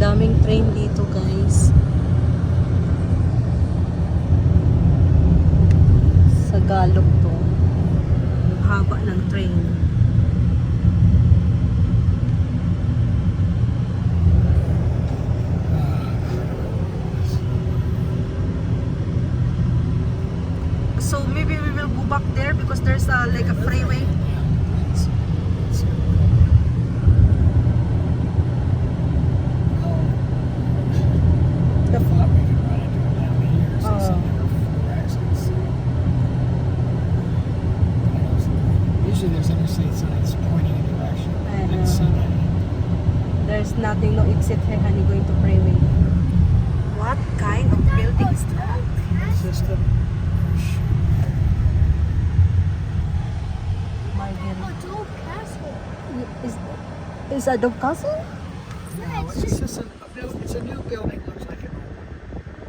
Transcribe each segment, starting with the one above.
daming train dito, guys. Sa Galop to. Ang haba ng train. So maybe we will go back there because there's like a freeway. Usually there's interstate signs pointing in direction. I didn't see that. There's nothing, no exit here, honey, going to freeway. What kind of building is that? System. My dear. Dove Castle. Is that Dove Castle? No, it's just it's a new building. Looks like it.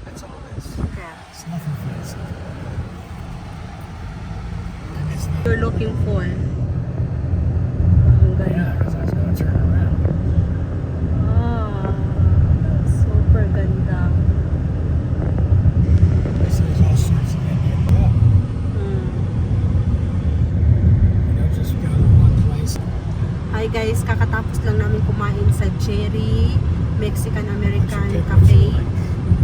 That's all it is. Okay. It's nothing fancy. And it's not. You're looking for. Ang ganda. Yeah, because I was going to turn around. Ah, super ganda. So there's all sorts of Indian book. You know, just go to one place. Hi guys, kakatapos lang namin kumain sa Jerry Mexican American Cafe.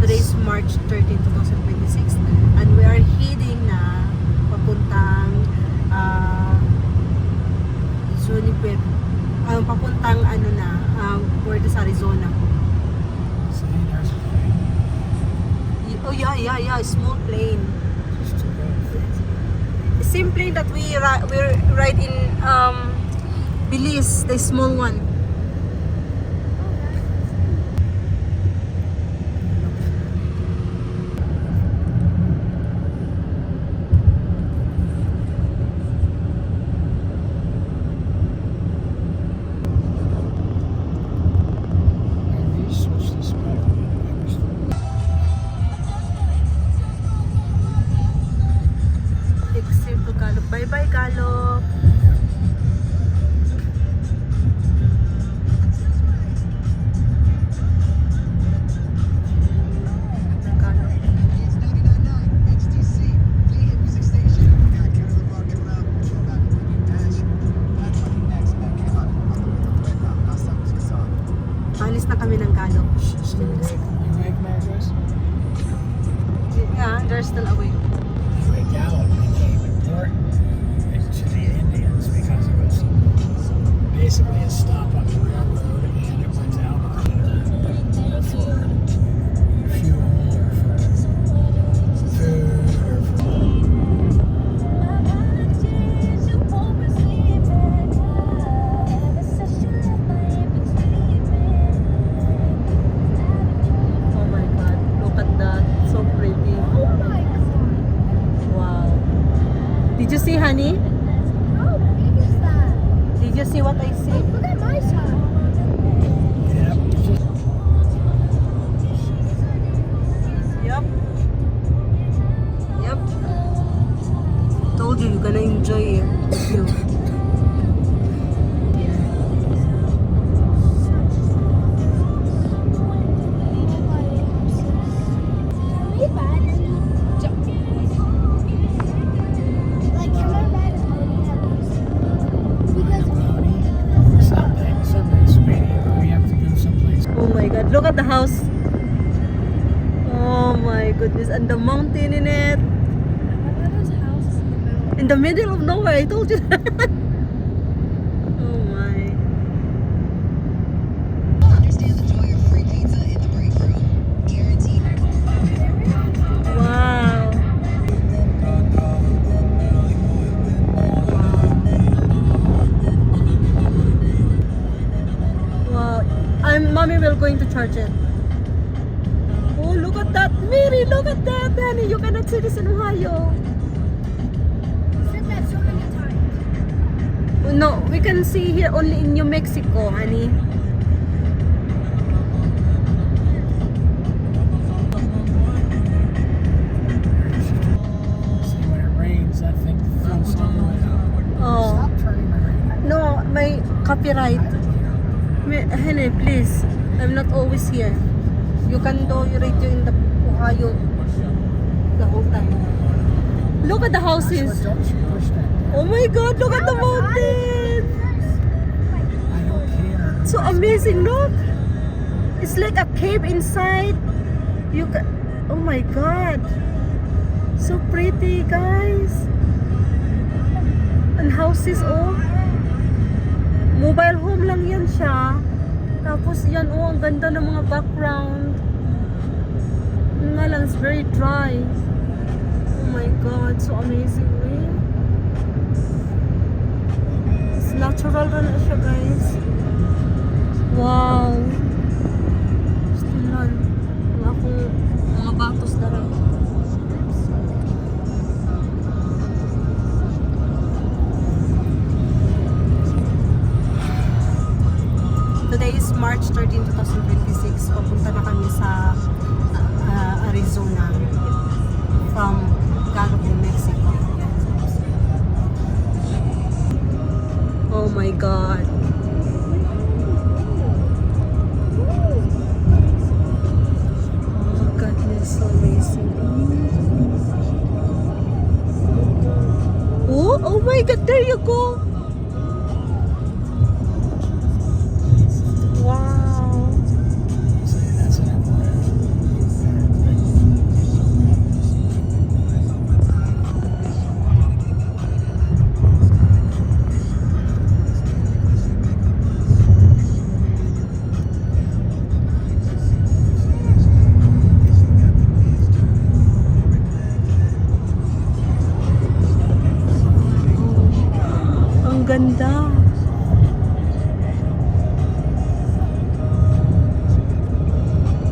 Today is March 13, 2026 and we are heading na papuntang Juniper. Papuntang Puerto Arizona. See, there's a plane. Oh yeah, small plane. Just to go. Same plane that we ride in Belize, the small one. Maybe switch this back. Exit to Galop. Bye-bye, Galop. Alis na kami ng Galop. Still awake. You awake, Marcos? Yeah, they're still awake. Anyway, Gallup became important to the Indians because it was basically a stop on the railroad and it went out on for fuel or for food or for... Oh my god, look at that. So pretty. Oh my god. Wow. Did you see, honey? How big is that? Did you see what I see? Look at my side. Yeah, it's just... Yep. Yep. Told you, you're gonna enjoy it. You. Can we ride any? Like, can I ride a pony at least? Because Someday, sweetie, we have to go someplace. Oh my god, look at the house. Oh my goodness, and the mountain in it. my brother's house is In in the middle. the middle of nowhere, I told you that. Oh my. Understand the joy of free pizza in the break room. Guaranteed. Wow. Wow. Mommy will going to charge it. Oh, look at that. Mary, look at that, honey. You cannot see this in Ohio. Said that so many times. No, we can see here only in New Mexico, honey. See, when it rains, that thing floats all the way up. Oh. Stop turning my radio. No, may copyright. Honey, please. I'm not always here. You can do your radio in the Ohio the whole time. Look at the houses. That's what, don't you push that. Oh my God, look at the mountain. I don't care. So amazing, look. It's like a cave inside. You can, oh my God. So pretty, guys. And houses, oh. Mobile home lang yan siya. Tapos yan, oh, ang ganda ng mga background. Yun nga lang, it's very dry. Oh my God, so amazing, eh. It's natural na siya, guys. Wow. Stilan. Mga batos na rin. Today is March 13, 2026. Papunta na kami sa Arizona from Galveston, Mexico. Oh my God. Oh goodness, so amazing. Oh my God, there you go. Wow. See, that's an airport. Ang ganda.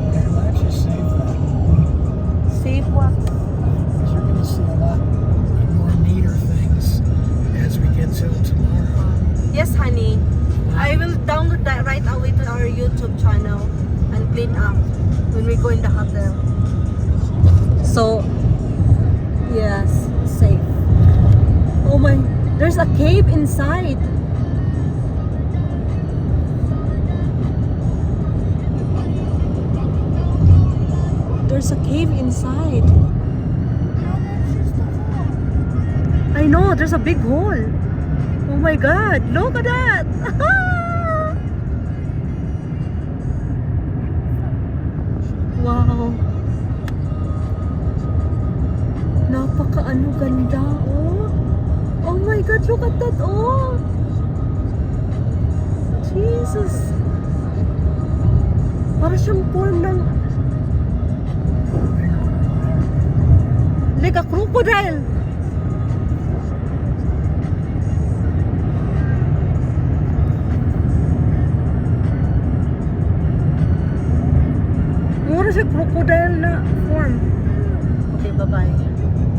Okay, why don't you save that? Safe what? Because you're going to see a lot more neater things as we get to tomorrow. Yes, honey. I will download that right away to our YouTube channel and clean up when we go in the hotel. So, yes, safe. Oh my, there's a cave inside. There's a cave inside. I know, there's a big hole. Oh my God, look at that. Wow. Napaka-ano ganda, oh. Oh my God, look at that, oh. Jesus. Para siyang form ng like a crocodile. Mura siya crocodile na form. Okay, bye-bye.